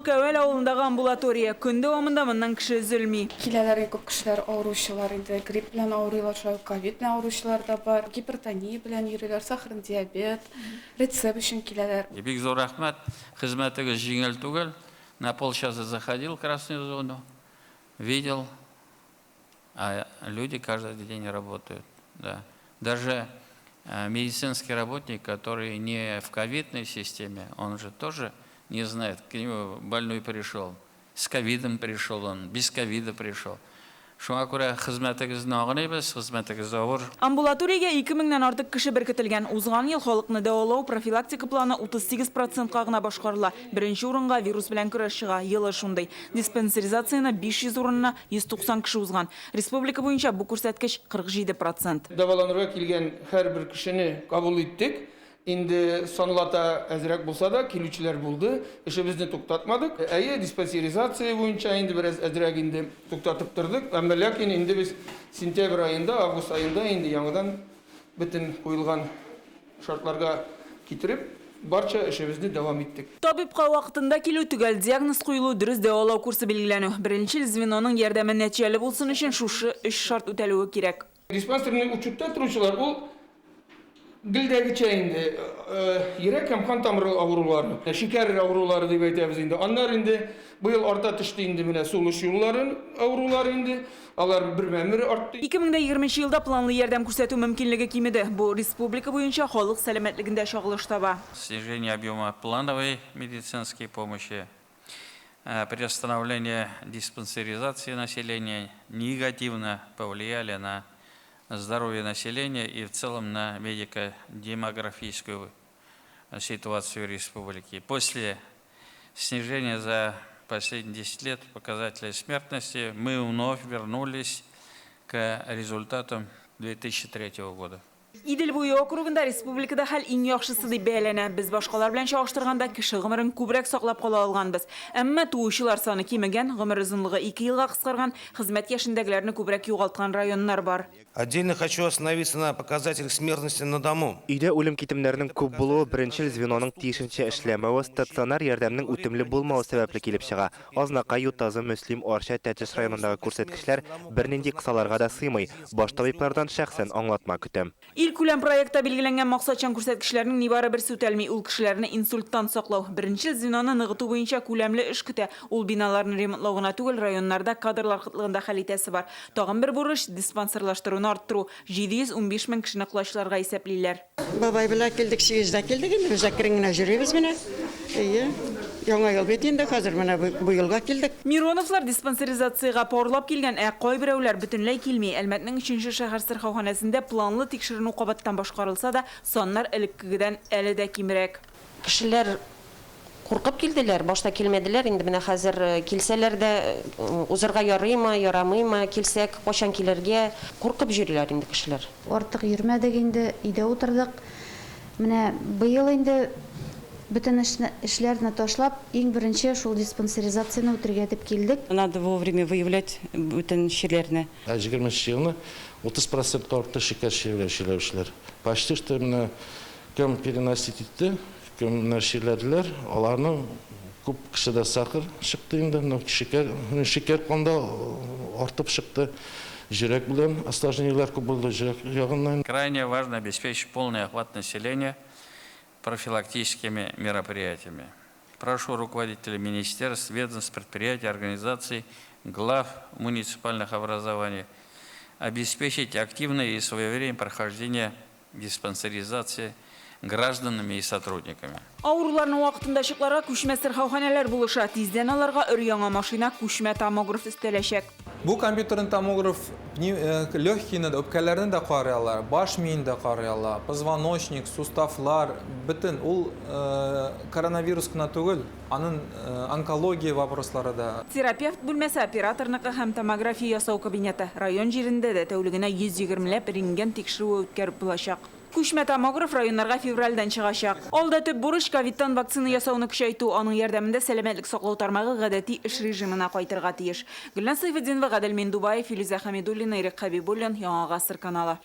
Көвел ауылындағы амбулатория күн дәвамында мыннан кеше üzülмей. Киләләргә күп кешеләр авыручылар инде, грипп белән авырыйлар, ковид белән авыручылар да бар, гипертония белән йөриләр, сахар диабет, рецепт өчен киләләр. Бик зур рәхмәт, хезмәтегез җиңел түгел. На полчаса заходил в красную зону, видел, а люди каждый день работают. Да. Даже медицинский работник, который не в ковидной системе, он же тоже не знает, к нему больной пришел. С ковидом пришел он, без ковида пришел. Шуңа күрә хезмәтегезне агынайбыз, хезмәтегез авыр. Амбулаториягә 2000-нән артык кеше беркетелгән. Узган ел халыкны дәвалау профилактика планы 38%-ка гына башкарыла. Беренче урынга вирус белән көрәш чыга. Елы шундый. Диспансеризацияны 500 урынына 190 кеше узган. Республика буенча бу күрсәткеч 47%. Дәваланырга килгән һәрбер кешене кабул иттек. Инде санлата әзрәк булса да килүчеләр булды. Эшебезне туктатмадык. Әйе, диспансеризация буенча инде бераз әзрәк инде туктатып тордык. Әмма ләкин инде без сентябрь айында, август айында инде яңадан бөтен куелган шартларга китереп, барча эшебезне дәвам иттек. Табибка вакытында килү, төгәл диагноз куелу, дөрес дәвалау курсы билгеләнү. Беренче звеноның ярдәме нәтиҗәле булсын өчен шушы 3 шарт үтәлүе кирәк. Диспансерный учетта торучылар ул Гилдәгечә инде йөрәк һәм кан тамыры авырулары, шикәр авырулары дип әйтәбез инде. Аннар инде быел арта төште инде менә сулыш юлларын авырулары инде. Алар бермәмер артты. 2020 елда планлы ярдәм күрсәтү мөмкинлеге кимеде. Бу республика буенча халык сәламәтлегендә чагылыш таба. Снижение объема плановой медицинской помощи, приостановление диспансеризации населения негативно повлияли на здоровье населения и в целом на медико-демографическую ситуацию республики. После снижения за последние 10 лет показателей смертности мы вновь вернулись к результатам 2003 года. Идел буе округында республикада хәл иң яхшысы дип бәяләнә. Без башкалар белән чагыштырганда кеше гомерен күбрәк саклап кала алганбыз. Әмма туучылар саны кимегән, гомер озынлыгы 2 елга кыскарган, хезмәт яшендәгеләрне күбрәк югалткан районнар бар. Отдельно хочу остановиться на показателях смертности на дому. Өйдә үлем китемнәренең күп булуы беренчел звеноның тиешенчә эшләмәве, стационар ярдәмнең үтемле булмавы сәбәпле килеп чыга. Азнакай, Ютазы, Мөслим, Арча, Тәтеш районындагы күрсәткечләр бернинди кысаларга да сыймый. Баш табиблардан шәхсән аңлатма көтәм. Ил күләм проектта билгеләнгән максатчан күрсәткечләрнең нибары берсе үтәлми, ул кешеләрне инсульттан саклау. Беренчел звеноны ныгыту буенча күләмле эш көтә. Ул биналарны ремонтлау гына түгел, районнарда кадрлар кытлыгында хәл итәсе бар. Тагын бер бурыч диспансерлаштыруны арттыру. 715 мең кешене кылачларга исәплиләр. Бабай белән килдек, 8-дә килдек, инде без әкрен җөрибез менә. Яңа ел бит инде, хәзер менә бу елга килдек. Мироновлар диспансеризацияга парлап килгән, кайберәүләр бөтенләй килми. Әлмәтнең 3-нче шәһәр сырхауханәсендә планлы тикшеренү кабаттан башкарылса да, саннар элеккегедән әле дә кимрәк. Кешеләр куркып килделәр, башта килмәделәр, инде менә хәзер килсәләр дә узырга ярыймы, ярамыймы, килсәк, качан килергә, куркып йөриләр инде кешеләр. Артык йөрмәдек инде, өйдә утырдык. Менә быел инде бөтен эшләрне ташлап, иң беренче шул диспансеризацияны үтергә дип килдек. Надо вовремя выявлять бөтен чирләрне. 20 елны 30% артты шикәр чирләүчеләр. Почти что менә кем переносить итте, кем чирләделәр, аларның күп кешедә сахар чыкты инде, шикәр канда артып чыкты. Жүрәк белән осложнениеләр күп булды, жүрәк ягыннан. Крайне важно обеспечить полный охват населения профилактическими мероприятиями. Прошу руководителей министерств, ведомств, предприятий, организаций, глав муниципальных образований обеспечить активное и своевременное прохождение диспансеризации гражданами и сотрудниками. Авыруларның вакытында чыкларга күчмә сырхауханәләр булыша. Тиздән аларга өр-яңа машина, күчмә томограф өстәләчәк. Бу компьютерный томограф легкийне үпкәләрне дә карый ала, баш миен дә карый ала, позвоночник, суставлар, бөтен ул коронавирус кына түгел, аның онкология вопрослары да. Терапевт бүлмәсе, операторныкы һәм томография ясау кабинеты. Район җирендә дә тәүлегенә 120ләп рентген тикшерү үткәреп булачак. Күчмә томограф районнарга февральдән чыгачак. Алда төп бурыч ковидтан вакцина ясауны көчәйтү, аның ярдәмендә сәламәтлек саклау тармагы гадәти эш режимына кайтырга тиеш. Гөлнар Сайфетдинова, Гадел Мендубаев, Филиза Хамидуллина, Ирек Хабибуллин, Яңа Гасыр каналы.